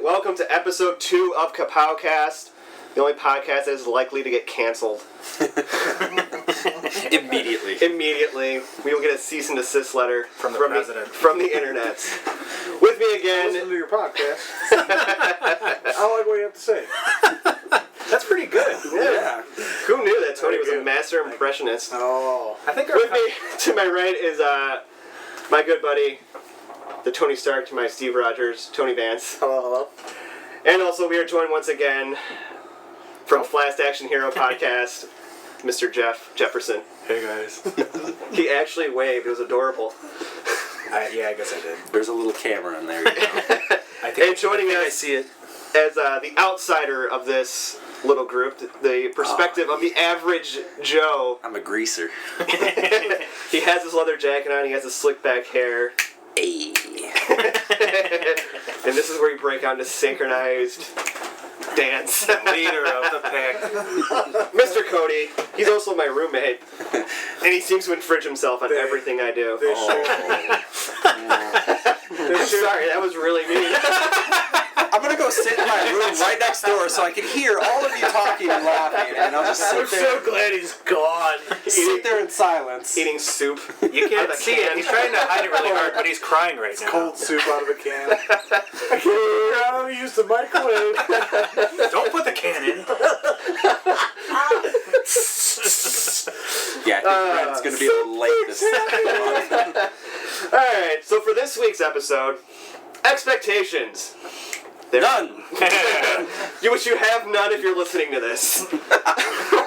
welcome to episode 2 of Kapowcast, the only podcast that is likely to get canceled. Immediately. Immediately. We will get a cease and desist letter from the president. From the internet. With me again... Listen to your podcast. I don't like what you have to say. That's pretty good. Yeah. Who knew that Tony was a master impressionist? Oh. I think With me, to my right, is my good buddy, the Tony Stark to my Steve Rogers, Tony Vance. Hello. And also we are joined once again from Fast Action Hero Podcast, Mr. Jefferson. Hey guys. He actually waved. It was adorable. Yeah, I guess I did. There's a little camera in there. You know. And joining us I see it. as the outsider of this little group, the perspective of the average Joe. I'm a greaser. He has his leather jacket on. He has his slick back hair. Hey. And this is where you break out into synchronized dance. Leader of the pack. Mr. Cody, he's also my roommate, and he seems to infringe himself on everything I do. I'm sorry, that was really mean. I'm gonna go sit in my room right next door so I can hear all of you talking and laughing, and I'll just sit I'm there. so glad he's gone. Sit there in silence. Eating soup. You can't see it. He's trying to hide it really hard, but he's crying right now. Cold soup out of a can. I can't figure out how to use the microwave. Don't put the can in. Yeah, I think Brent's gonna be a little late this month. Alright, so for this week's episode, expectations. None. Which you have none if you're listening to this.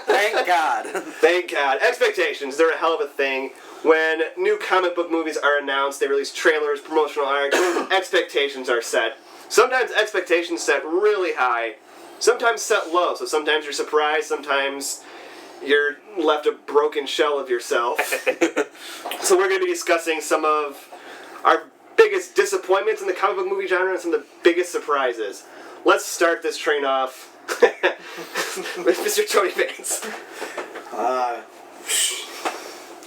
Thank God. Thank God. Expectations, they're a hell of a thing. When new comic book movies are announced, they release trailers, promotional art, expectations are set. Sometimes expectations set really high, sometimes set low. So sometimes you're surprised, sometimes you're left a broken shell of yourself. So we're going to be discussing some of our biggest disappointments in the comic book movie genre and some of the biggest surprises. Let's start this train off with Mr. Tony Vance.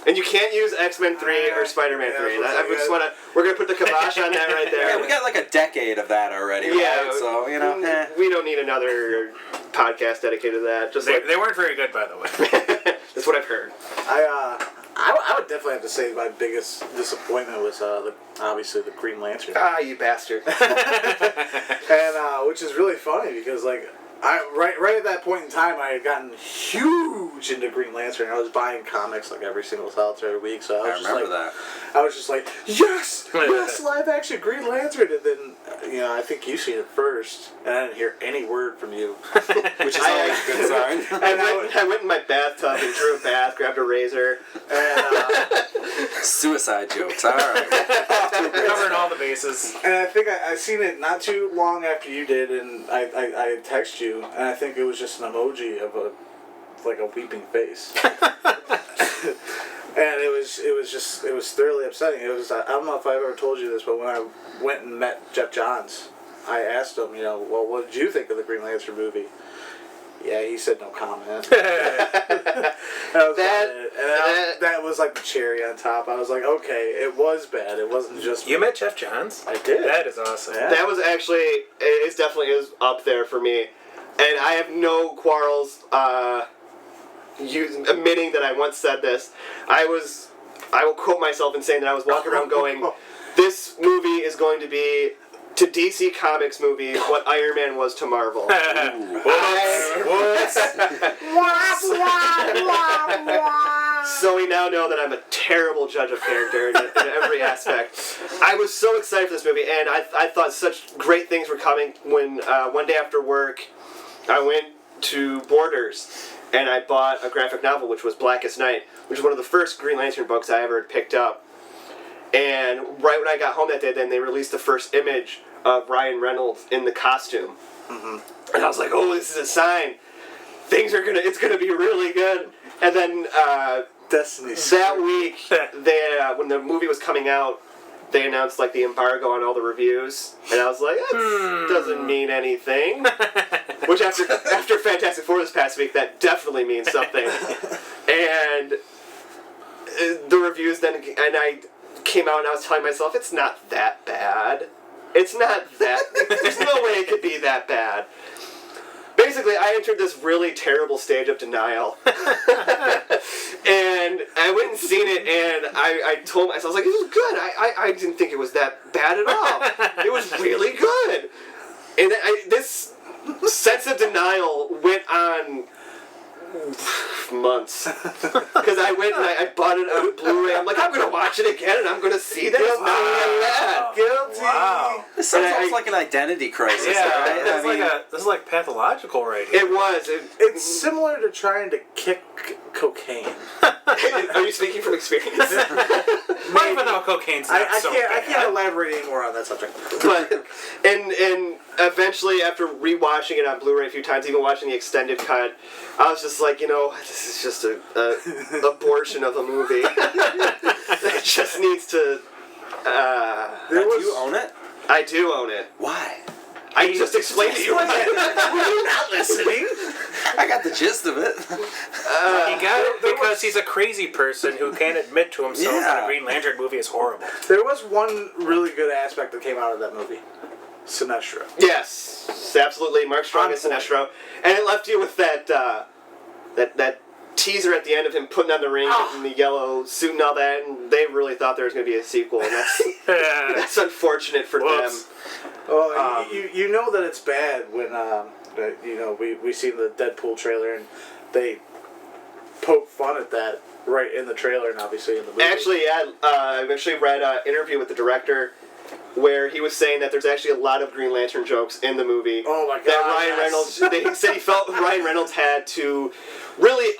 And you can't use X-Men 3 or Spider-Man 3. We're going to put the kibosh on that right there. Yeah, we got like a decade of that already, yeah, right? So, you know, we don't need another podcast dedicated to that. Just they weren't very good, by the way. That's what I've heard. I would definitely have to say my biggest disappointment was obviously the Green Lantern. Ah, you bastard. And which is really funny because right at that point in time, I had gotten huge into Green Lantern. I was buying comics like every single solitary week. So I remember that. I was just like, yes, live action Green Lantern. And then I think you seen it first, and I didn't hear any word from you, which is always a good sign. I went in my bathtub and drew a bath, grabbed a razor, and suicide jokes. All right, covering all the bases. And I think I seen it not too long after you did, and I texted you, and I think it was just an emoji of a weeping face. And it was thoroughly upsetting. It was I don't know if I've ever told you this, but when I went and met Jeff Johns, I asked him, well, what did you think of the Green Lantern movie? Yeah, he said no comment. That was like the cherry on top. I was like, okay, it was bad. It wasn't just You met Jeff Johns? I did. That is awesome. Yeah. That was actually, it definitely is up there for me. And I have no quarrels admitting that I once said this. I will quote myself in saying that I was walking around going, this movie is going to be to DC Comics movies what Iron Man was to Marvel. So we now know that I'm a terrible judge of character in every aspect. I was so excited for this movie, and I thought such great things were coming when one day after work I went to Borders and I bought a graphic novel, which was Blackest Night, which was one of the first Green Lantern books I ever picked up. And right when I got home that day, then they released the first image of Ryan Reynolds in the costume. Mm-hmm. And I was like, oh, this is a sign. It's gonna be really good. And then that week, when the movie was coming out, they announced the embargo on all the reviews, and I was like, that doesn't mean anything. Which after Fantastic Four this past week, that definitely means something. And the reviews then, and I came out and I was telling myself, it's not that bad. It's not that. There's no way it could be that bad. Basically, I entered this really terrible stage of denial. And I went and seen it, and I told myself, I was like, it was good. I didn't think it was that bad at all. It was really good. And this sense of denial went on months. Because I went and I bought it on Blu-ray. I'm like, I'm going to watch it again, and I'm going to see that it's not that bad. Guilty. Wow. This sounds almost like an identity crisis. Yeah, right? this is like pathological right here. It was. It's similar to trying to kick cocaine. Are you speaking from experience? Life without cocaine's not I so can't. bad. I can't elaborate anymore on that subject. But and eventually, after rewatching it on Blu-ray a few times, even watching the extended cut, I was just like, this is just a abortion of a movie. It just needs to. Do you own it? I do own it. Why? I just explained to you. Were you not listening? I got the gist of it. He got it because he's a crazy person who can't admit to himself that a Green Lantern movie is horrible. There was one really good aspect that came out of that movie. Sinestro. Yes, absolutely. Mark Strong is Sinestro, and it left you with that teaser at the end of him putting on the ring and the yellow suit and all that, and they really thought there was going to be a sequel, and that's unfortunate for them. Well, you know that it's bad when we see the Deadpool trailer and they poke fun at that right in the trailer and obviously in the movie. Actually, I actually read an interview with the director where he was saying that there's actually a lot of Green Lantern jokes in the movie. Oh my god! That Ryan Reynolds, they said he felt Ryan Reynolds had to really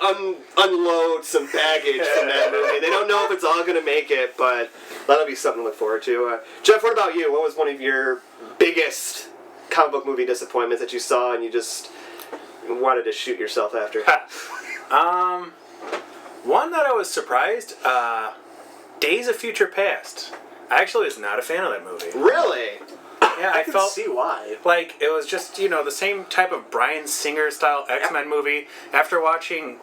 unload some baggage from that movie. They don't know if it's all going to make it, but that'll be something to look forward to. Jeff, what about you? What was one of your biggest comic book movie disappointments that you saw and you just wanted to shoot yourself after? One that I was surprised, Days of Future Past. I actually was not a fan of that movie. Really? Yeah, I can see why. like it was just the same type of Bryan Singer style X-Men movie. After watching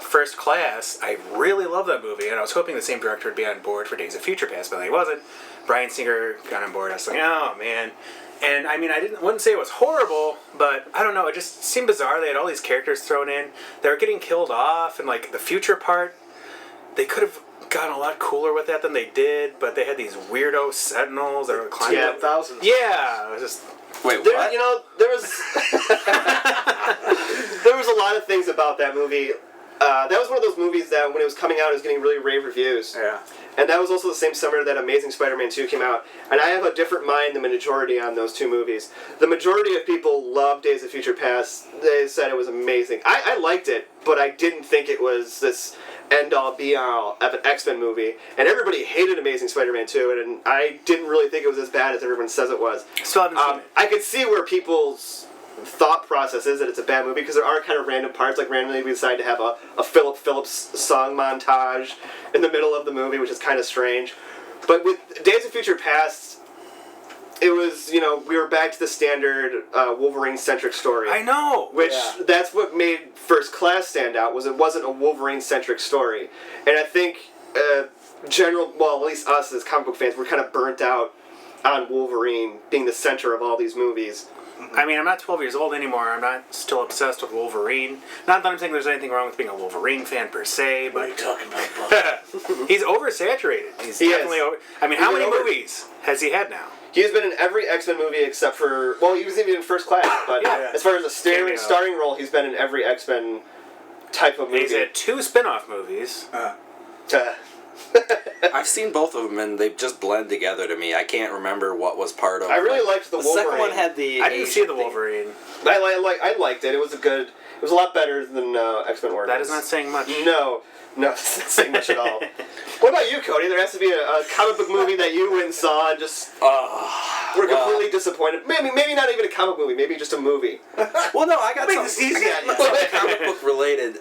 First Class, I really love that movie, and I was hoping the same director would be on board for Days of Future Past, but he wasn't. Bryan Singer got on board. I was like, oh man. And I mean, wouldn't say it was horrible, but I don't know. It just seemed bizarre. They had all these characters thrown in. They were getting killed off, and like the future part, they could have gotten a lot cooler with that than they did. But they had these weirdo sentinels that were climbing. Yeah, thousands. Yeah, it was just. Wait, There what? was there was a lot of things about that movie. That was one of those movies that when it was coming out, it was getting really rave reviews. Yeah. And that was also the same summer that Amazing Spider-Man 2 came out. And I have a different mind than the majority on those two movies. The majority of people loved Days of Future Past. They said it was amazing. I liked it, but I didn't think it was this end-all, be-all of an X-Men movie. And everybody hated Amazing Spider-Man 2, and I didn't really think it was as bad as everyone says it was. Still haven't seen it. I could see where people's thought process is that it's a bad movie because there are kind of random parts, like randomly we decide to have a Philip Phillips song montage in the middle of the movie, which is kind of strange. But with Days of Future Past, it was, we were back to the standard Wolverine-centric story. I know! Which, that's what made First Class stand out, was it wasn't a Wolverine-centric story. And I think at least us as comic book fans, we're kind of burnt out on Wolverine being the center of all these movies. I mean, I'm not 12 years old anymore. I'm not still obsessed with Wolverine. Not that I'm saying there's anything wrong with being a Wolverine fan per se, What are but you talking about, Bob? he's oversaturated. He's definitely over. I mean, how many movies has he had now? He has been in every X-Men movie except for... Well, he was even in First Class, but Yeah. as far as a Cameo. starring role, he's been in every X-Men type of movie. He's had 2 spin-off movies. I've seen both of them, and they just blend together to me. I can't remember what was part of. I really liked the Wolverine. second one had the. I didn't see Asian the thing. Wolverine. I liked it. It was a lot better than X-Men Origins. That is not saying much. No, it's not saying much at all. What about you, Cody? There has to be a comic book movie that you went and saw and just were completely disappointed. Maybe not even a comic movie. Maybe just a movie. Well, no, I got Make something, this easy I on got you. something comic book related.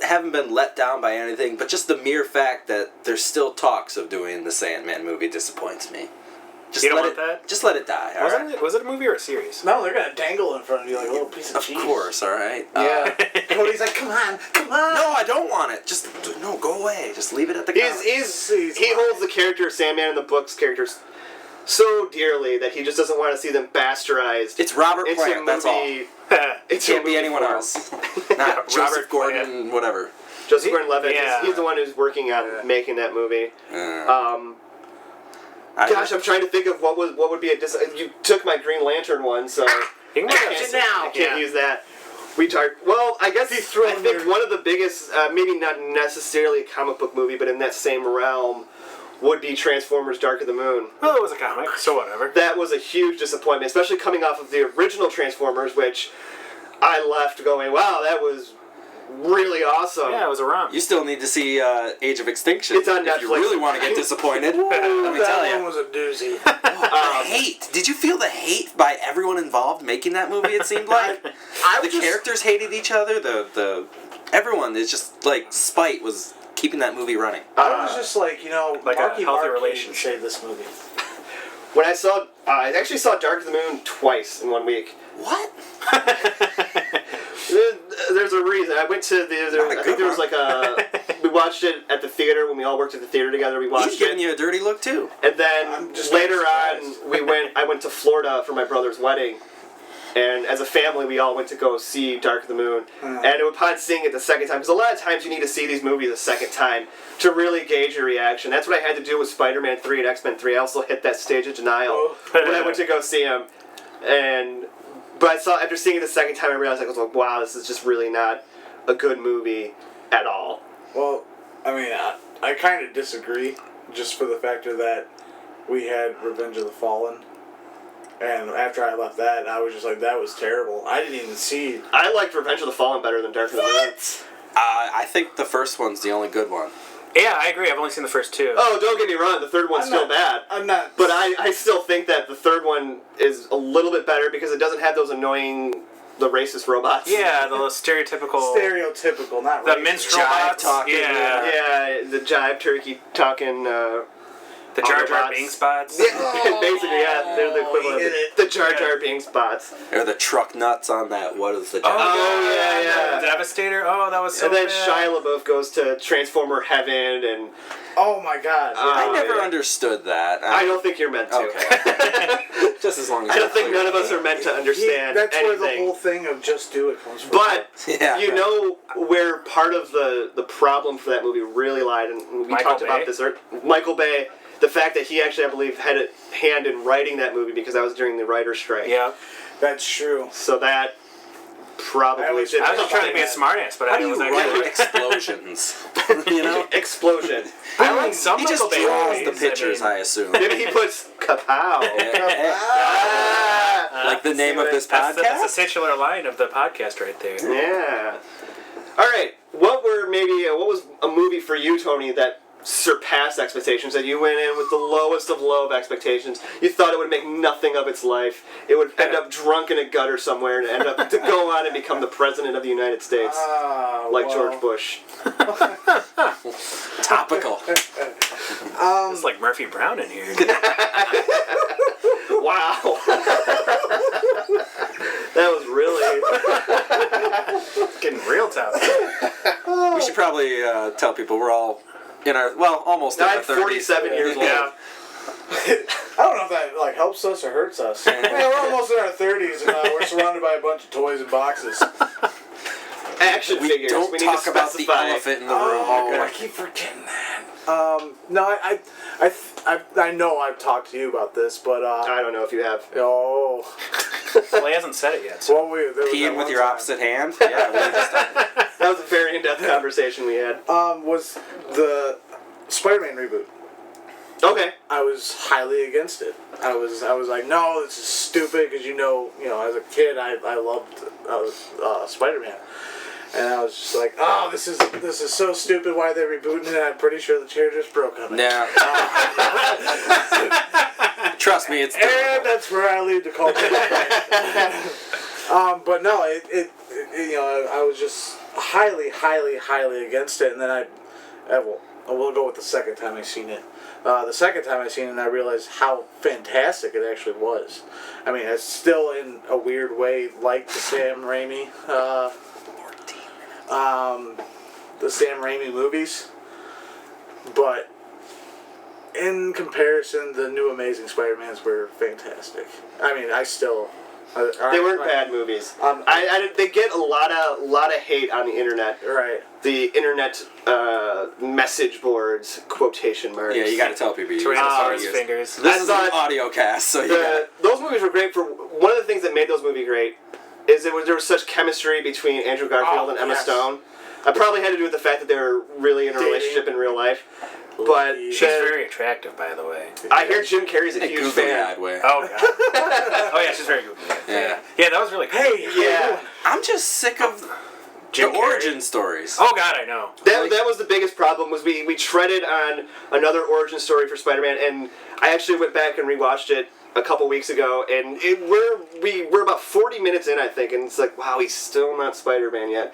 Haven't been let down by anything, but just the mere fact that there's still talks of doing the Sandman movie disappoints me. Just You don't let want it, that? Just let it die. All right? Was it a movie or a series? No, they're gonna dangle in front of you like a little piece of Of cheese. course, all right. Yeah. Cody's like, come on. No, I don't want it. Just no, go away. Just leave it at the counter. He holds the character of Sandman in the books characters so dearly that he just doesn't want to see them bastardized. It's Robert into Plant, that's all. movie. It can't be anyone form. else. Not Joseph Robert Gordon, whatever. Joseph Gordon-Levitt. Yeah. He's the one who's working on making that movie. I- Gosh, I'm trying to think of what would be a you took my Green Lantern one, so You can I look can't, at it I can't Yeah. use that. Well, I guess I think one of the biggest, maybe not necessarily a comic book movie, but in that same realm, would be Transformers: Dark of the Moon. Well, it was a comic, so whatever. That was a huge disappointment, especially coming off of the original Transformers, which I left going, wow, that was really awesome. Yeah, it was a romp. You still need to see Age of Extinction. It's on if you Netflix. really want to get disappointed. Let me that tell one you. was a doozy. The hate. Did you feel the hate by everyone involved making that movie? It seemed like the characters hated each other. The everyone is just like spite was keeping that movie running. I was just like, Like a Marky healthy Mark relationship. saved this movie. When I actually saw Dark of the Moon twice in 1 week. What? There's a reason. I went to I think there was like we watched it at the theater when we all worked at the theater together. We watched He's giving it, you a dirty look too. and then I'm just later not on surprised. I went to Florida for my brother's wedding, and as a family we all went to go see Dark of the Moon. And upon seeing it the second time, because a lot of times you need to see these movies a second time to really gauge your reaction. That's what I had to do with Spider-Man 3 and X-Men 3. I also hit that stage of denial when I went to go see them, but after seeing it the second time, I realized I was like, wow, this is just really not a good movie at all. Well, I mean, I kind of disagree, just for the factor that we had Revenge of the Fallen, and after I left that, I was just like, that was terrible. I didn't even see. I liked Revenge of the Fallen better than Dark of the Moon. I think the first one's the only good one. Yeah, I agree. I've only seen the first two. Oh, don't get me wrong, the third one's still bad. I'm not. But I still think that the third one is a little bit better because it doesn't have those annoying, the racist robots. Yeah, the stereotypical. Stereotypical, not The racist. minstrel Jive bots. talking, Yeah. Yeah, the jive turkey talking. The Jar Jar Autobots. Binks bots. Yeah, basically, yeah, they're the equivalent hate of it. the Jar Jar Binks bots. Or the truck nuts on that. What is the? Oh, yeah. Devastator. Oh, that was so And then bad. Shia LaBeouf goes to Transformer Heaven, and Oh my god. I never yeah. understood that. I don't think you're meant to. Okay. Just as long as I don't think you're none of us are meant to understand That's anything. where the whole thing of just do it comes from. But Yeah. you know where part of the problem for that movie really lied, and we Michael talked about Bay? this. Michael Bay, the fact that he actually, I believe, had a hand in writing that movie because that was during the writer's strike. Yeah. That's true. So that probably always- didn't I was just trying to be a help. smartass, but How I do was you actually write right. explosions? You know. Explosion. I like some He just Michael Bay draws movies. the pictures, I mean, assume. Maybe he puts kapow. Ah, Like the name of this that's podcast. the titular line of the podcast right there. Yeah. All right. What was a movie for you, Tony, that surpassed expectations? That you went in with the lowest of low of expectations. You thought it would make nothing of its life. It would end up drunk in a gutter somewhere and end up to go on and become the president of the United States, like George Bush. Topical. It's like Murphy Brown in here. Wow. That was really. It's getting real tough. We should probably tell people we're all in our almost in our I'm 30s. 47 years old. Yeah. I don't know if that helps us or hurts us. Yeah, we're almost in our 30s and we're surrounded by a bunch of toys and boxes. Action We figures. don't We need talk to about the specify. elephant in the room. Oh, I keep forgetting that. No, I know I've talked to you about this, but I don't know if you have. oh, Well, he hasn't said it yet. So. well, there was that Peeing with one your time. opposite hand. Yeah. We were just That was a very in-depth conversation we had. Was the Spider-Man reboot. Okay. I was highly against it. I was like, no, this is stupid because you know, as a kid, I loved Spider-Man, and I was just like, oh, this is so stupid. Why are they rebooting it? I'm pretty sure the chair just broke on it. yeah. Trust me, it's. And that's where I leave the culture. But no, it I was just highly, highly, highly against it, and then I will go with the second time I seen it. The second time I seen it, I realized how fantastic it actually was. I mean, it's still in a weird way like the Sam Raimi, the Sam Raimi movies, but in comparison, the new Amazing Spider-Mans were fantastic. I mean, They weren't bad movies. They get a lot of hate on the internet. Right. The internet message boards, quotation marks. Yeah, you got to tell people. Tyrannosaurus fingers. This is an audio cast, so those movies were great. For one of the things that made those movies great is there was such chemistry between Andrew Garfield and Emma Stone. I probably had to do with the fact that they were really in a relationship in real life. But she's very attractive, by the way. I hear Jim Carrey's a huge fan. Oh god. Oh yeah, she's very goofy. Yeah. Yeah, that was really cool. Yeah. I'm just sick of the origin stories. Oh god, I know. That was the biggest problem. Was we treaded on another origin story for Spider-Man, and I actually went back and rewatched it a couple weeks ago, and we're about 40 minutes in, I think, and it's like, wow, he's still not Spider-Man yet.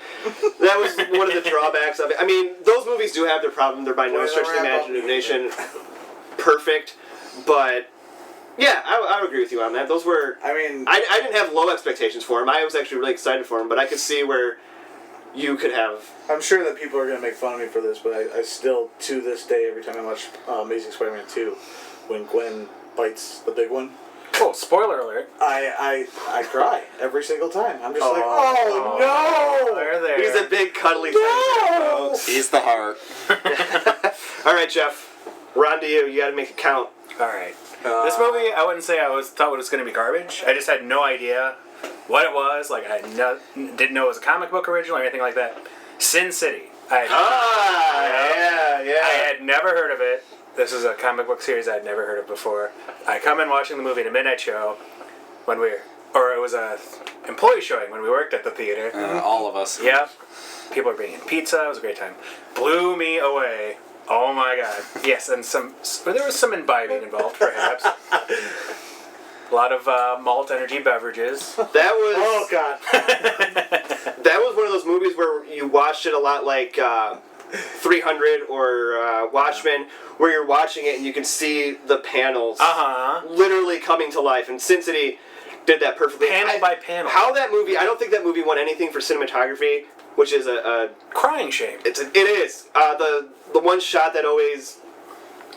That was one of the drawbacks of it. I mean, those movies do have their problem. They're by no stretch of the imagination perfect, but yeah, I would agree with you on that. Those were. I mean, I didn't have low expectations for him. I was actually really excited for him, but I could see where you could have. I'm sure that people are going to make fun of me for this, but I still, to this day, every time I watch Amazing Spider-Man 2, when Gwen bites the big one. Oh, spoiler alert. I cry every single time. I'm just no! There. He's a big cuddly thing. He's the heart. All right, Jeff. We're on to you. You got to make it count. All right. This movie, I wouldn't say thought it was going to be garbage. I just had no idea what it was. Like, I didn't know it was a comic book original or anything like that. Sin City. Yeah. I had never heard of it. This is a comic book series I'd never heard of before. I come in watching the movie at a midnight show it was a employee showing when we worked at the theater. All of us. Yep. People were bringing pizza. It was a great time. Blew me away. Oh my god. Yes, and there was some imbibing involved, perhaps. A lot of malt energy beverages. That was. Oh god. That was one of those movies where you watched it a lot, like 300 or Watchmen, where you're watching it and you can see the panels literally coming to life. And Sin City did that perfectly. Panel by panel. How that movie? I don't think that movie won anything for cinematography, which is a crying shame. It is the one shot that always,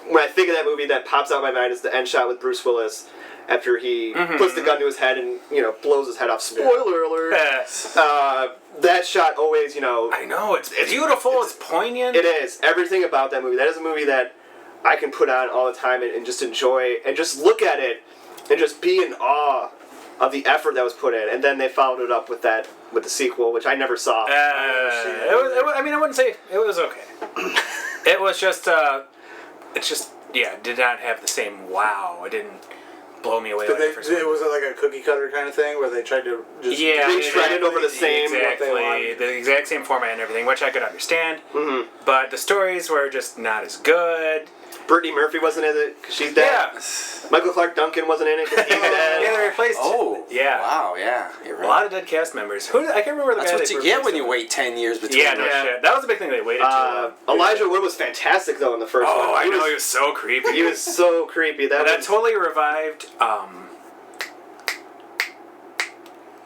when I think of that movie, that pops out in my mind is the end shot with Bruce Willis after he puts the gun to his head and blows his head off. Spoiler alert. Yes. That shot always, I know, it's beautiful, it's poignant. It is. Everything about that movie. That is a movie that I can put on all the time and just enjoy and just look at it and just be in awe of the effort that was put in. And then they followed it up with the sequel, which I never saw. I wouldn't say it was okay. It was just, did not have the same wow. It didn't blow me away. Was it like a cookie cutter kind of thing where they tried to just retread it over the same the exact same format and everything, which I could understand. Mm-hmm. But the stories were just not as good. Brittany Murphy wasn't in it because she's dead. Yeah. Michael Clark Duncan wasn't in it because he's dead. Yeah, they replaced. Oh, yeah. Wow, yeah. You're right. A lot of dead cast members. I can't remember the guy. That's what you get when you wait 10 years between. Yeah, no shit. That was a big thing they waited too. Elijah Wood was fantastic though in the first one. Oh, I know, he was so creepy. He was so creepy. That totally revived.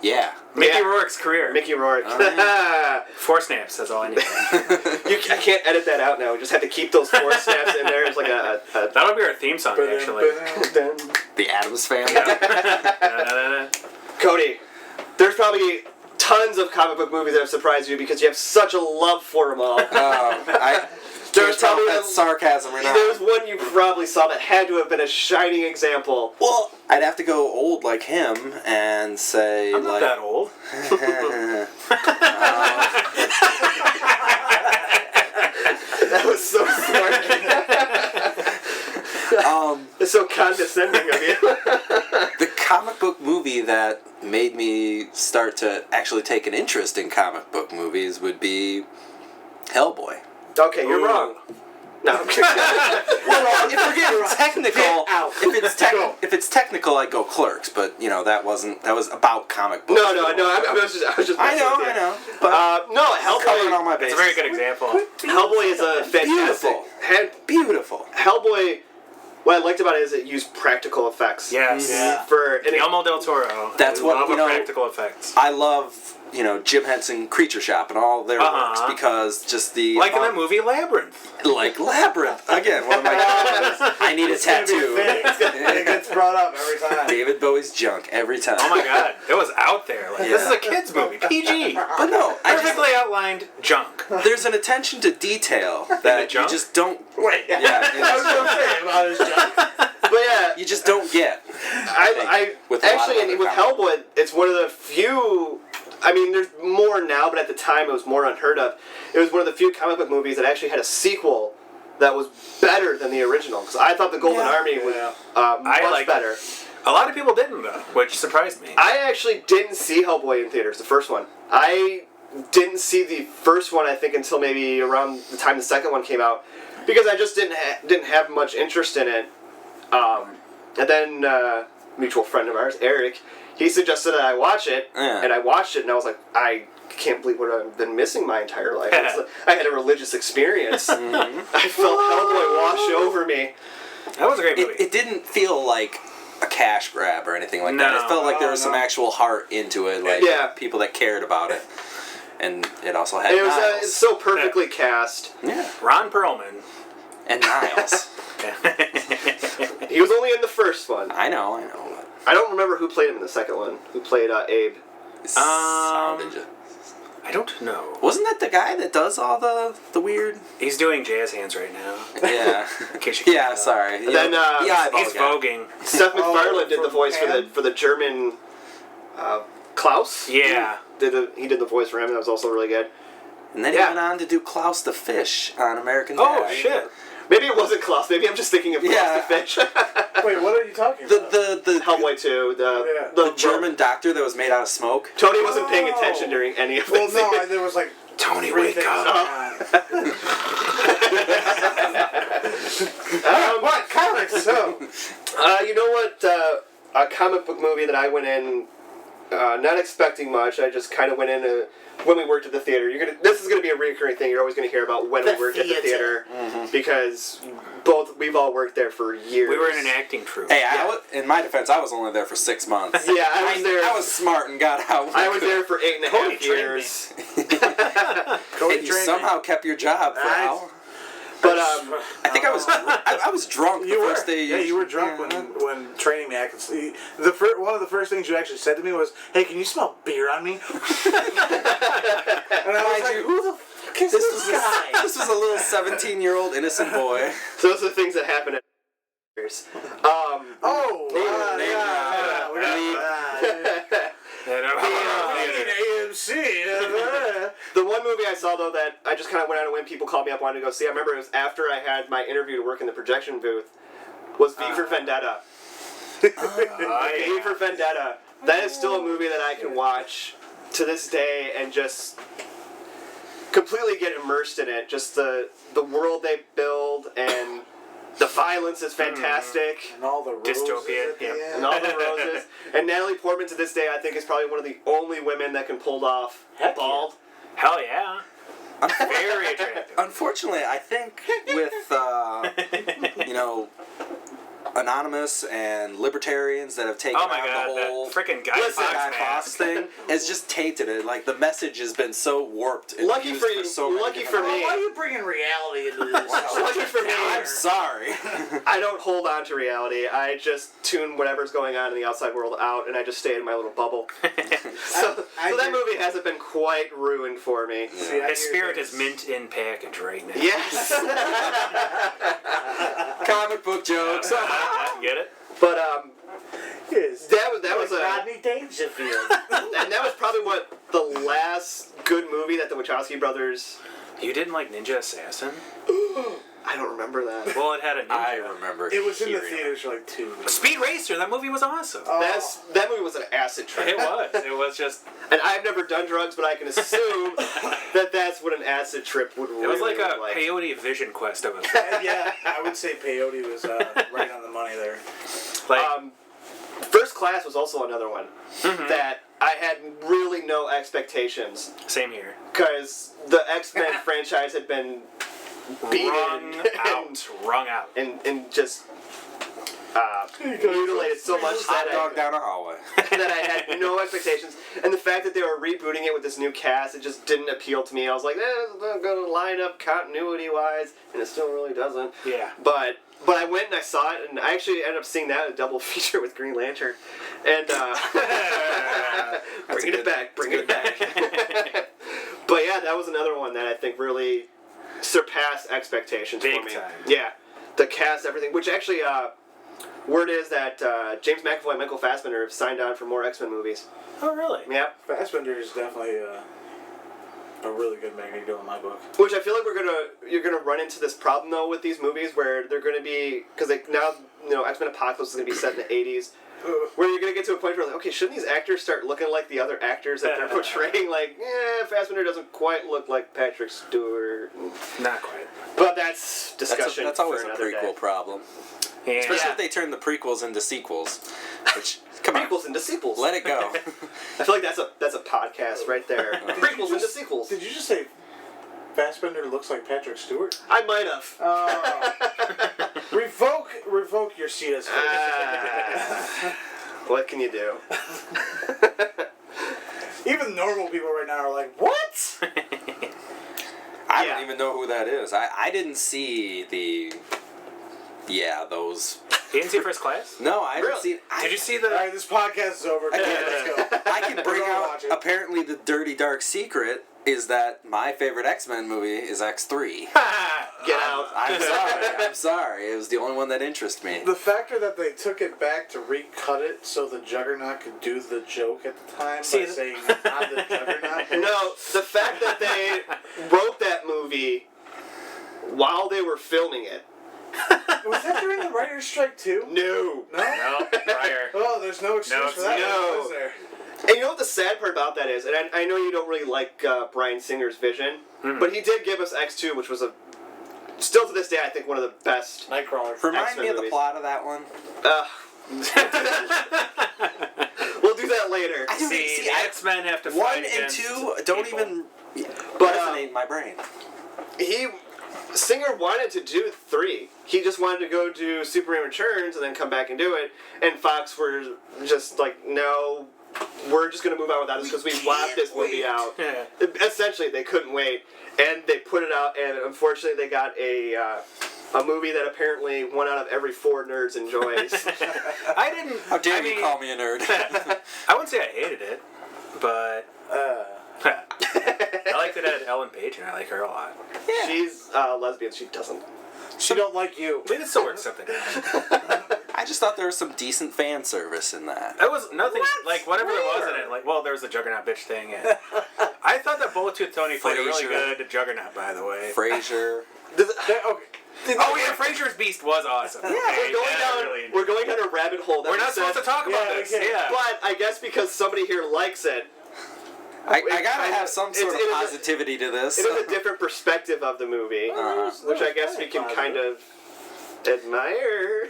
Yeah. Mickey Rourke's career. Mickey Rourke. 4 snaps, that's all I need. I can't edit that out now. We just have to keep those 4 snaps in there. It's like a that'll be our theme song, actually. The Addams Family. Cody, there's probably tons of comic book movies that have surprised you because you have such a love for them all. There's probably that sarcasm or not. There's one you probably saw that had to have been a shining example. Well, I'd have to go old like him and say I'm not that old. That was so smart. It's so condescending of you. The comic book movie that made me start to actually take an interest in comic book movies would be Hellboy. Okay, you're wrong. No, I'm kidding. Well, if we're getting technical, if it's technical, I'd go Clerks. But that was about comic books. No. I was just. I know. But Hellboy. All my bases. It's a very good example. Hellboy is a fantastic. Beautiful. Hellboy. What I liked about it is it used practical effects. Yes. Yeah. Guillermo del Toro. That's what practical effects. I love Jim Henson Creature Shop and all their works because just the like in the movie Labyrinth. Like Labyrinth again. One of my I need a tattoo. It gets brought up every time. David Bowie's junk every time. Oh my god, it was out there. Like this is a kids movie, PG. But no, perfectly outlined junk. There's an attention to detail that you just don't. Wait, Yeah, I was gonna say about his junk. But yeah, you just don't get. I actually, with Hellboy, it's one of the few. I mean, there's more now, but at the time it was more unheard of. It was one of the few comic book movies that actually had a sequel that was better than the original. Because I thought the Golden Army was much better. It. A lot of people didn't, though, which surprised me. I actually didn't see Hellboy in theaters, the first one. I didn't see the first one, I think, until maybe around the time the second one came out. Because I just didn't have much interest in it. And then a mutual friend of ours, Eric, he suggested that I watch it, and I watched it, and I was like, I can't believe what I've been missing my entire life. I had a religious experience. I felt Hellboy wash over me. That was a great movie. It didn't feel like a cash grab or anything like that. It felt like there was some actual heart into it, like people that cared about it. And it also had Niles. It's so perfectly cast. Yeah. Ron Perlman. And Niles. He was only in the first one. I know. I don't remember who played him in the second one. Who played Abe? I don't know. Wasn't that the guy that does all the weird? He's doing jazz hands right now. Yeah. In case you can't tell. Sorry. And then he's voguing. Seth MacFarlane did the voice for the German Klaus. Yeah. He did the voice for him. That was also really good. And then he went on to do Klaus the Fish on American Dad. Oh shit. Maybe it wasn't Klaus. Maybe I'm just thinking of Klaus the Fish. Wait, what are you talking about? The Hellboy 2. The German doctor that was made out of smoke. Tony wasn't paying attention during any of this. Well, no, there was like Tony, wake up. What comics? So, you know what? A comic book movie that I went in not expecting much. I just kind of went in when we worked at the theater. This is gonna be a recurring thing. You're always gonna hear about when we worked at the theater because we've all worked there for years. We were in an acting troupe. Hey, in my defense, I was only there for 6 months. Yeah, I was there. I was smart and got out. I was there for 8.5 years. And you somehow kept your job for how? But I think I was drunk the first day. Yeah, you were drunk when training me. I could see one of the first things you actually said to me was, "Hey, can you smell beer on me?" And I was like, "Who the fuck is this guy?" This was a little 17-year-old innocent boy. So those are the things that happen at years. The one movie I saw, though, that I just kind of went on a whim, people called me up, wanted to go see. I remember it was after I had my interview to work in the projection booth, was V for Vendetta. V for Vendetta. That is still a movie that I can watch to this day and just completely get immersed in it. Just the world they build and the violence is fantastic. And all the roses Dystopia, at the end. And all the roses. And Natalie Portman to this day, I think, is probably one of the only women that can pull off bald. Hell yeah. Very attractive. Unfortunately, I think with Anonymous and libertarians that have taken on the whole freaking Guy Fawkes thing has just tainted it. Like the message has been so warped. And Lucky used for you. so many Lucky for different- me. Why are you bringing reality into this? Lucky for me. I'm sorry. I don't hold on to reality. I just tune whatever's going on in the outside world out, and I just stay in my little bubble. So that movie hasn't been quite ruined for me. Yeah. His spirit is mint in package right now. Yes. Comic book jokes. Get it? But Yes. that was a Rodney Dangerfield. and that was probably what the last good movie that the Wachowski brothers. You didn't like Ninja Assassin? I don't remember that. Well, it had a ninja. I remember. It was in the hearing theaters for like 2 weeks. Speed Racer. That movie was awesome. That movie was an acid trip. It was. It was just. And I've never done drugs, but I can assume that that's what an acid trip would really It was like a look like. peyote vision quest of a. Yeah, I would say peyote was right on the money there. Like, First Class was also another one that I had really no expectations same here. because the X-Men franchise had been beaten Wrung out. and just mutilated so much Hot that dog down a hallway. that I had no expectations. And the fact that they were rebooting it with this new cast, it just didn't appeal to me. I was like, it's not going to line up continuity-wise, and it still really doesn't. Yeah. But I went and I saw it, and I actually ended up seeing that in a double feature with Green Lantern. And bringing it back. But yeah, that was another one that I think really surpassed expectations Big for me. time. Yeah. The cast, everything, which actually... word is that James McAvoy and Michael Fassbender have signed on for more X-Men movies. Oh, really? Yeah. Fassbender is definitely a really good Magneto in my book. Which I feel like you're gonna run into this problem though with these movies where they're gonna be because now X-Men Apocalypse is gonna be set in the 80s. Where you're gonna get to a point where like, okay, shouldn't these actors start looking like the other actors that they're portraying? Like, Fassbender doesn't quite look like Patrick Stewart. Not quite. But that's discussion. That's always for a another prequel day. problem. Yeah. Especially if they turn the prequels into sequels. Which, come on, Prequels into sequels. let it go. I feel like that's a podcast right there. Prequels into sequels. Did you just say Fassbender looks like Patrick Stewart? I might have. Revoke your seat as host. What can you do? Even normal people right now are like, what? I Yeah. don't even know who that is. I didn't see those. You didn't see First Class? No, I didn't Really? see. Did you see All the... right, this podcast is over. Let's go. I can bring We're gonna out watch it. apparently the dirty dark secret is that my favorite X-Men movie is X3. Get out. I'm sorry. It was the only one that interested me. The factor that they took it back to recut it so the Juggernaut could do the joke at the time by saying I'm the Juggernaut. No, the fact that they wrote that movie while they were filming it. Was that during the writer's strike too? No. No? No, prior. Oh, there's no excuse for that. No. Is there? And you know what the sad part about that is? And I know you don't really like Bryan Singer's vision, but he did give us X2, which was still to this day, I think, one of the best. Nightcrawler. Remind X-Men me of the movies. plot of that one. We'll do that later. See, the X-Men have to 1 fight and against 2 don't people. even But, resonate in my brain. Singer wanted to do 3. He just wanted to go do Superman Returns and then come back and do it. And Fox were just like, no, we're just going to move on without this because we want this movie out. Yeah. Essentially, they couldn't wait. And they put it out, and unfortunately, they got a movie that apparently 1 out of every 4 nerds enjoys. I didn't... How dare I you mean, call me a nerd? I wouldn't say I hated it, but... I liked it at Ellen Page, and I like her a lot. Yeah. She's a lesbian. She doesn't. She don't like you. We can still work something out. I just thought there was some decent fan service in that. That was nothing, like, whatever there was in Where? it. Like, well, there was the Juggernaut bitch thing, and... I thought that Bullet Tooth Tony played a really Frasier. good Juggernaut, by the way. Frasier. Okay. Oh, yeah, Frasier's Beast was awesome. Yeah, We're going down a rabbit hole. That We're not we supposed said- to talk about Yeah, this. okay. Yeah. But I guess because somebody here likes it, I gotta have some It's- sort of it is a- positivity to this. it is a different perspective of the movie, which I guess we can kind of admire.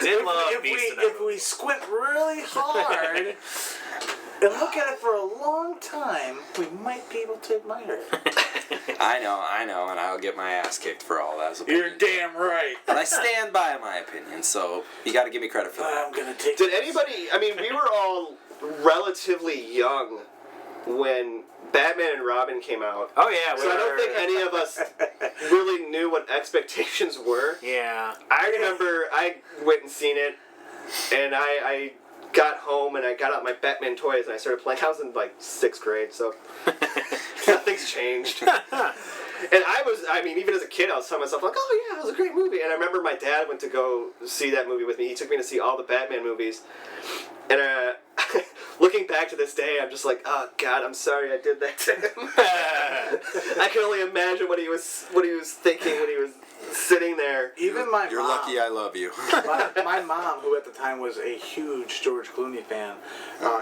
Did love Beast in that If we squint really hard and look at it for a long time, we might be able to admire it. I know, and I'll get my ass kicked for all that. You're damn right. And I stand by my opinion, so you gotta give me credit for that. I'm gonna take. Did anybody? I mean, we were all relatively young when Batman and Robin came out. Oh, yeah. So I don't think any of us really knew what expectations were. Yeah. I remember I went and seen it, and I got home and I got out my Batman toys and I started playing. I was in like 6th grade, so nothing's changed. And even as a kid, I was telling myself, like, oh yeah, it was a great movie. And I remember my dad went to go see that movie with me. He took me to see all the Batman movies. And looking back to this day, I'm just like, oh God, I'm sorry I did that to him. I can only imagine what he was thinking when he was sitting there. Even my You're mom, lucky I love you. my mom, who at the time was a huge George Clooney fan,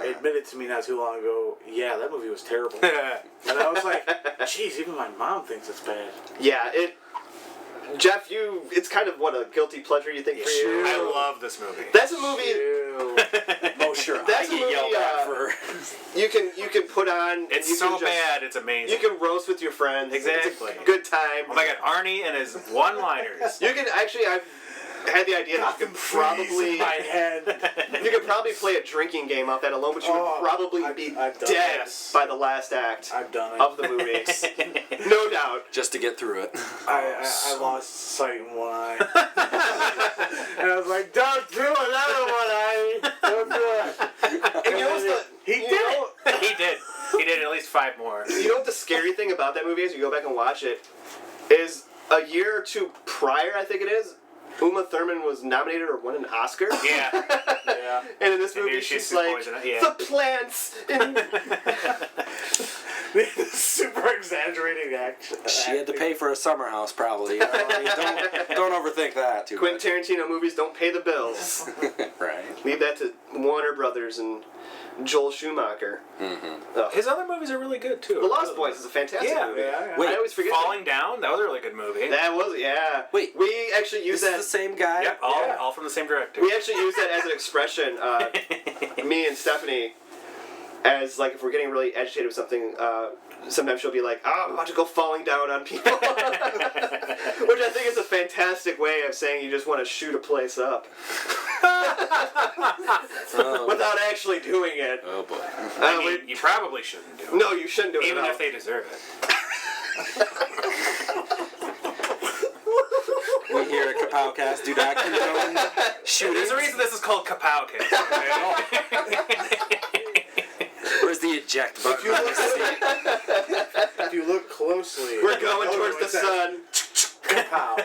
admitted to me not too long ago, yeah, that movie was terrible. And I was like, geez, even my mom thinks it's bad. Yeah, Jeff, it's kind of what a guilty pleasure you think for you. I love this movie. That's a movie Oh sure, That's I a get movie, yelled at for. you can put on. And It's you so can just, bad, it's amazing. You can roast with your friends. Exactly. It's a good time. Oh my god, Arnie and his one-liners. You can actually. had the idea that you could probably my head. you could probably play a drinking game off that alone, but you would probably be I've done dead this. by the last act I've done it. of the movie. No doubt. Just to get through it. I lost sight in one eye. And I was like, don't do another one eye. Don't do it. And you know what's the He did it. He did. He did at least 5 more. You know what the scary thing about that movie is? You go back and watch it. Is a year or two prior, I think it is. Uma Thurman was nominated or won an Oscar. Yeah. Yeah. And in this And movie, maybe she's she's like, poisoned, yeah. the plants. And Super exaggerating action. She had to pay for a summer house, probably. You know? I mean, don't overthink that too Quentin Tarantino movies don't pay the bills. much. Right. Leave that to Warner Brothers and Joel Schumacher. Mm-hmm. His other movies are really good too. The Lost Boys is a fantastic Yeah. movie. Yeah. Wait, I always forget Falling Down, that was a really good movie. that was, yeah. Wait. We actually use This is that. the same guy? Yep, all from the same director. We actually use that as an expression. Me and Stephanie, as like if we're getting really agitated with something, sometimes she'll be like, "Oh, I'm about to go falling down on people," which I think is a fantastic way of saying you just want to shoot a place up without actually doing it. Oh boy. I mean, you probably shouldn't do it. No, you shouldn't do it. Even at all. if they deserve it. We here at Kapowcast do not condone shooting. There's a reason this is called Kapowcast. Okay? Where's the eject button? If you look closely, We're going towards the sun. Kapow.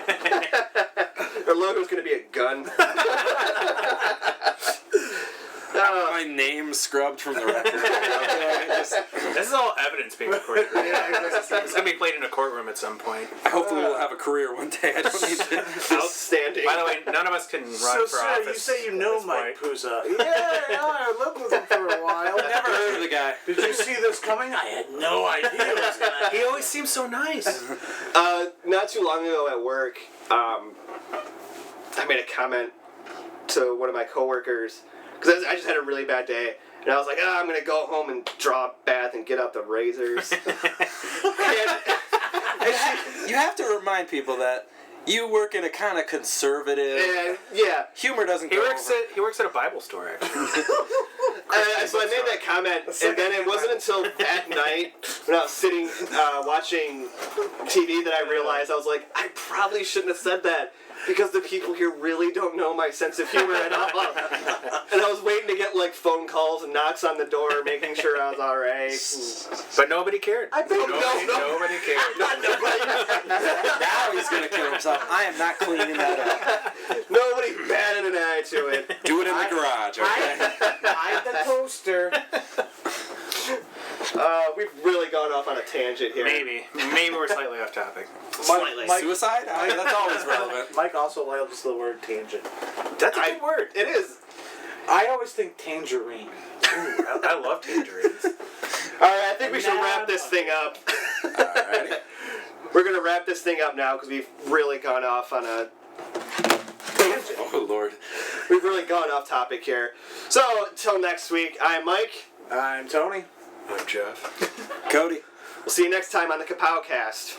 Our logo's gonna be a gun. My name scrubbed from the record. Okay, This is all evidence being recorded. Right? Yeah, exactly. It's gonna be played in a courtroom at some point. hopefully we'll have a career one day. I don't need to. Outstanding. By the way, none of us can run So, for sir, office. you say you know at this Mike point. Puza. Yeah, I lived with him for a while. Never heard of the guy. Did you see this coming? I had no idea it was gonna happen. He always seems so nice. Not too long ago at work, I made a comment to one of my coworkers because I just had a really bad day, and I was like, I'm gonna go home and draw a bath and get out the razors. You have to remind people that you work in a kind of conservative. And yeah, Humor doesn't He go works over. at a Bible store actually. so I made that comment, and then it wasn't until that night when I was sitting watching TV that I realized I was like, I probably shouldn't have said that. Because the people here really don't know my sense of humor at all. And I was waiting to get like phone calls and knocks on the door, making sure I was alright. But nobody cared. I think Nobody cared. Now he's gonna kill himself. I am not cleaning that up. Nobody batted an eye to it. Do it in the garage, okay? Hide the toaster. We've really gone off on a tangent here. Maybe we're slightly off topic. Slightly. Suicide? I mean, that's always relevant. Mike also loves the word tangent. That's a good word. It is. I always think tangerine. Ooh, I love tangerines. Alright, I think we should wrap this thing up. Alrighty. We're going to wrap this thing up now because we've really gone off on a... Oh, Lord. We've really gone off topic here. So, until next week, I'm Mike. I'm Tony. I'm Jeff. Cody. We'll see you next time on the Kapowcast.